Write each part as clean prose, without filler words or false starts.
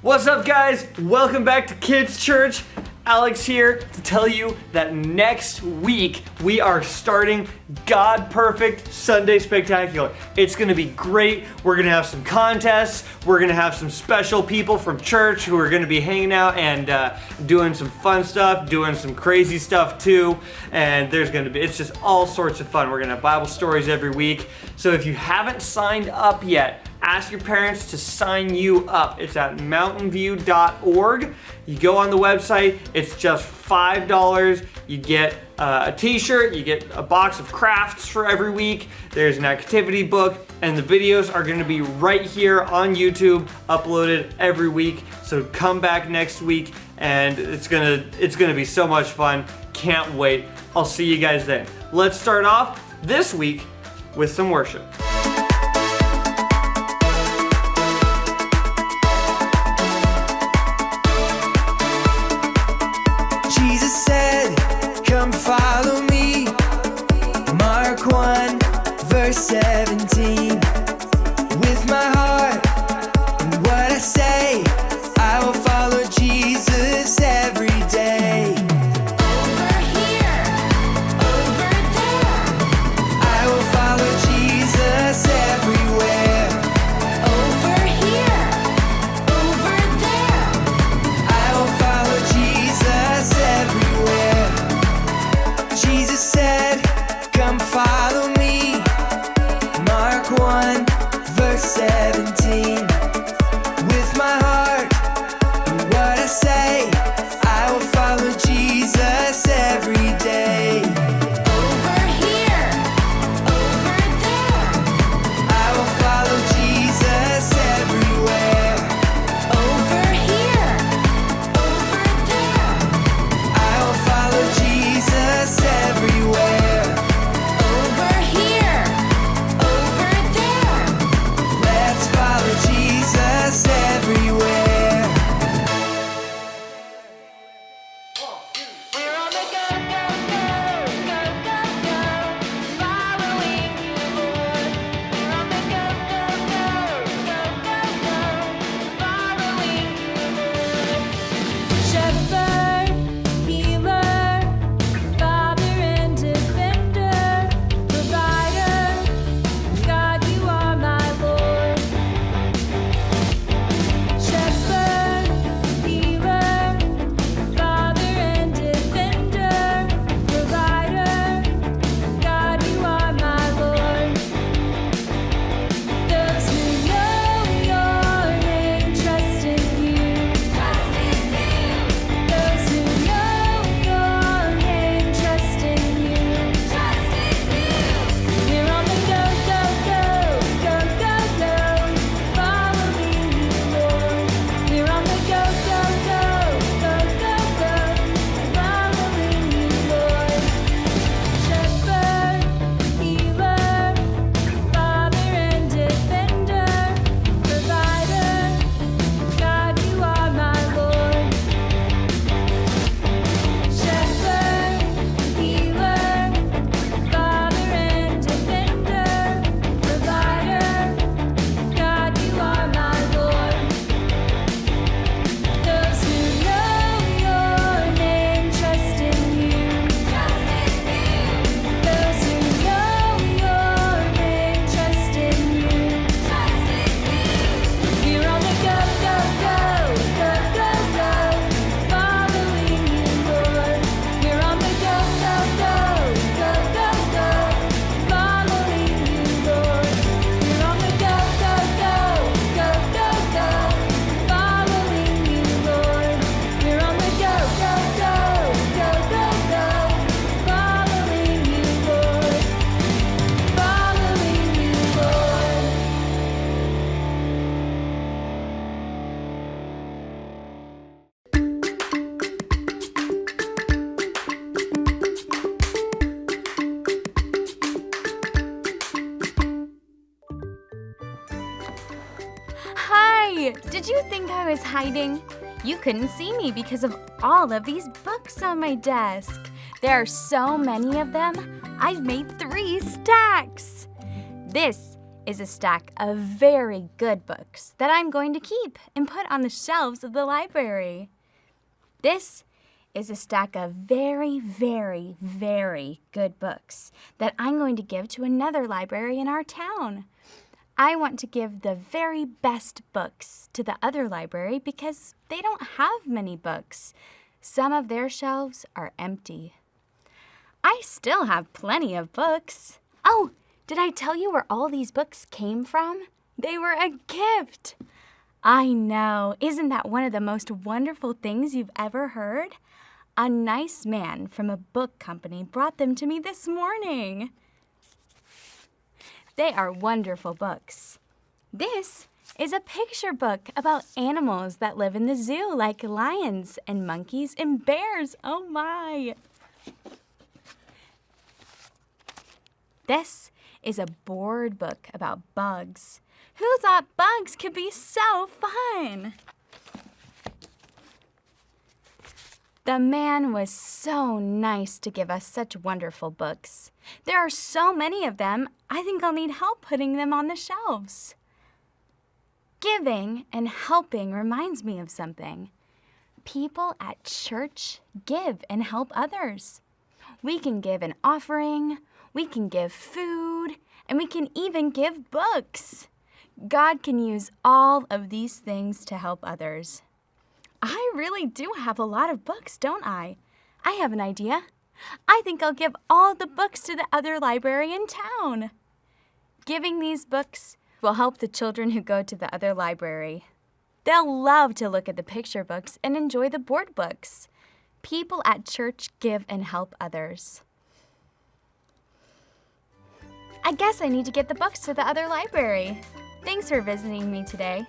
What's up, guys? Welcome back to Kids Church. Alex here to tell you that next week we are starting God Perfect Sunday Spectacular. It's gonna be great. We're gonna have some contests. We're gonna have some special people from church who are gonna be hanging out and doing some fun stuff, doing some crazy stuff too. And it's just all sorts of fun. We're gonna have Bible stories every week. So if you haven't signed up yet, ask your parents to sign you up. It's at mountainview.org. You go on the website, it's just $5. You get a t-shirt, you get a box of crafts for every week. There's an activity book, and the videos are gonna be right here on YouTube, uploaded every week. So come back next week, and it's gonna be so much fun. Can't wait. I'll see you guys then. Let's start off this week with some worship. Jesus said, come follow me. Mark 1, verse 17. With my heart and what I say, I will follow Jesus every day. Over here, over there. I will follow Jesus everywhere. Over here, over there. I will follow Jesus everywhere. Jesus said, come follow me. Mark 1, verse 17. With my heart and what I say, I will follow Jesus every day. Over here, over there. I will follow Jesus everywhere. Over here, over there. I will follow Jesus everywhere. Over here, over there. Let's follow Jesus everywhere. We're on the go, go, go, go, go, go. Following you, Lord. We're on the go, go, go, go, go, go. Following you, Lord. Shepherd, healer, Father and defender, provider, God, you are my Lord. Shepherd, healer, Father and defender, provider, God, you are my Lord. Those who know your name trust in you. Trust in you. Those who know your name trust in you. Trust in you. We're on the go, go, go, go, go, go. Following you, Lord. We're on the go, go, go, go, go, go. Following you, Lord. Shepherd, healer, Father and defender, provider, God, you are my Lord. Shepherd, healer, Father and defender, provider, God, you are my Lord. Those who know your name trust in you. Trust in you. Those who know your name trust in you. Trust in you. We're on the go, go, go, go, go, go. Following you, Lord. We're on the go, go, go, go, go, go. Following you, Lord. We're on the go, go, go, go, go, go. Following you, Lord. We're on the go, go, go, go, go, go. Following you, Lord. Following you, Lord. Hi! Did you think I was hiding? You couldn't see me because of all of these books on my desk. There are so many of them, I've made 3 stacks. This is a stack of very good books that I'm going to keep and put on the shelves of the library. This is a stack of very, very, very good books that I'm going to give to another library in our town. I want to give the very best books to the other library because they don't have many books. Some of their shelves are empty. I still have plenty of books. Oh, did I tell you where all these books came from? They were a gift. I know. Isn't that one of the most wonderful things you've ever heard? A nice man from a book company brought them to me this morning. They are wonderful books. This is a picture book about animals that live in the zoo, like lions and monkeys and bears. Oh my! This is a board book about bugs. Who thought bugs could be so fun? The man was so nice to give us such wonderful books. There are so many of them, I think I'll need help putting them on the shelves. Giving and helping reminds me of something. People at church give and help others. We can give an offering, we can give food, and we can even give books. God can use all of these things to help others. I really do have a lot of books, don't I? I have an idea. I think I'll give all the books to the other library in town. Giving these books will help the children who go to the other library. They'll love to look at the picture books and enjoy the board books. People at church give and help others. I guess I need to get the books to the other library. Thanks for visiting me today.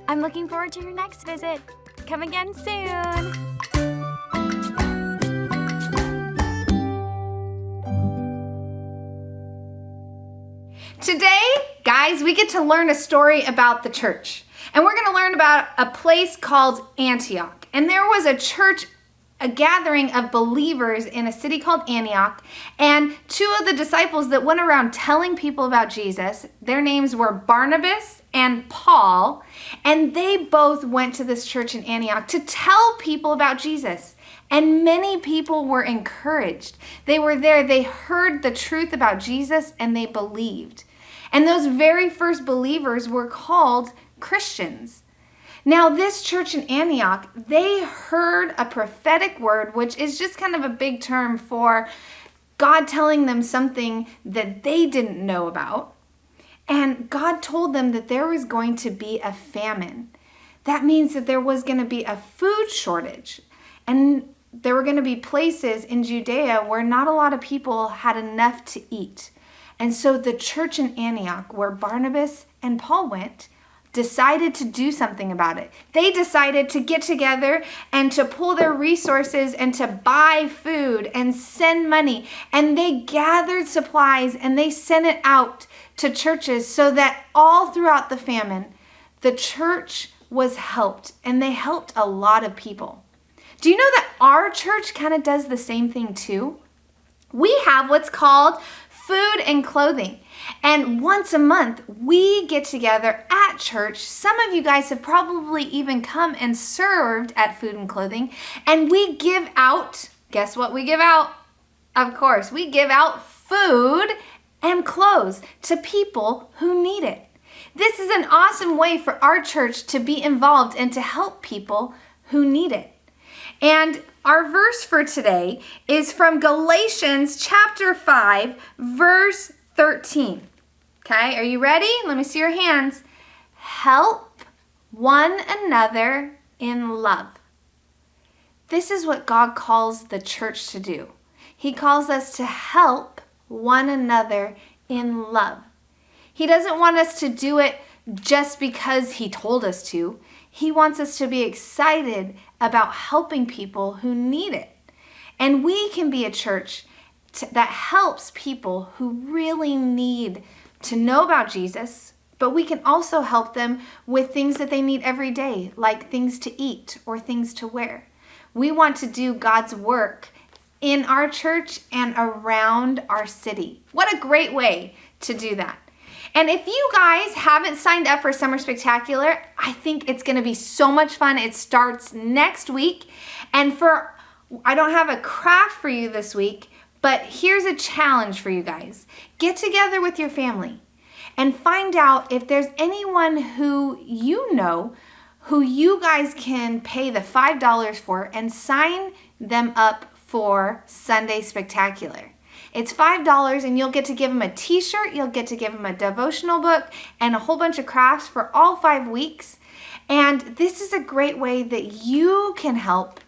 I'm looking forward to your next visit. Come again soon. Today, guys, we get to learn a story about the church. And we're going to learn about a place called Antioch. And there was a church, a gathering of believers in a city called Antioch. And two of the disciples that went around telling people about Jesus, their names were Barnabas and Paul. And they both went to this church in Antioch to tell people about Jesus. And many people were encouraged. They were there, they heard the truth about Jesus, and they believed. And those very first believers were called Christians. Now, this church in Antioch, they heard a prophetic word, which is just kind of a big term for God telling them something that they didn't know about. And God told them that there was going to be a famine. That means that there was going to be a food shortage. And there were going to be places in Judea where not a lot of people had enough to eat. And so the church in Antioch, where Barnabas and Paul went, decided to do something about it. They decided to get together and to pool their resources and to buy food and send money. And they gathered supplies and they sent it out to churches so that all throughout the famine, the church was helped, and they helped a lot of people. Do you know that our church kind of does the same thing too? We have what's called food and clothing. And once a month, we get together at church. Some of you guys have probably even come and served at food and clothing. And we give out, guess what we give out? Of course, we give out food and clothes to people who need it. This is an awesome way for our church to be involved and to help people who need it. And our verse for today is from Galatians chapter 5, verse 13. Okay, are you ready? Let me see your hands. Help one another in love. This is what God calls the church to do. He calls us to help one another in love. He doesn't want us to do it just because he told us to. He wants us to be excited about helping people who need it. And we can be a church that helps people who really need to know about Jesus, but we can also help them with things that they need every day, like things to eat or things to wear. We want to do God's work in our church and around our city. What a great way to do that. And if you guys haven't signed up for Summer Spectacular, I think it's gonna be so much fun. It starts next week. And I don't have a craft for you this week, but here's a challenge for you guys. Get together with your family and find out if there's anyone who you know who you guys can pay the $5 for and sign them up for Sunday Spectacular. It's $5 and you'll get to give them a t-shirt, you'll get to give them a devotional book, and a whole bunch of crafts for all 5 weeks. And this is a great way that you can help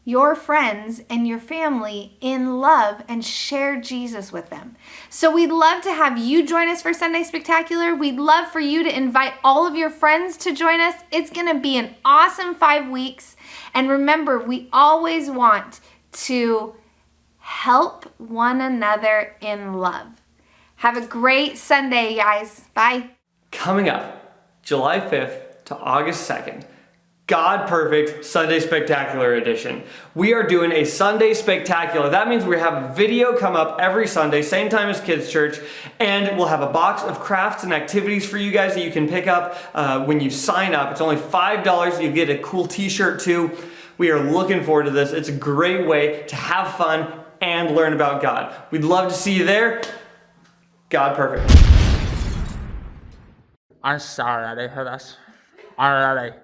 your friends and your family in love and share Jesus with them. So we'd love to have you join us for Sunday Spectacular. We'd love for you to invite all of your friends to join us. It's gonna be an awesome 5 weeks. And remember, we always want to help one another in love. Have a great Sunday, guys. Bye. Coming up, July 5th to August 2nd, God Perfect Sunday Spectacular Edition. We are doing a Sunday Spectacular. That means we have a video come up every Sunday, same time as Kids Church, and we'll have a box of crafts and activities for you guys that you can pick up when you sign up. It's only $5. You get a cool t-shirt too. We are looking forward to this. It's a great way to have fun and learn about God. We'd love to see you there. God Perfect. I'm sorry I didn't hear that. Alrighty.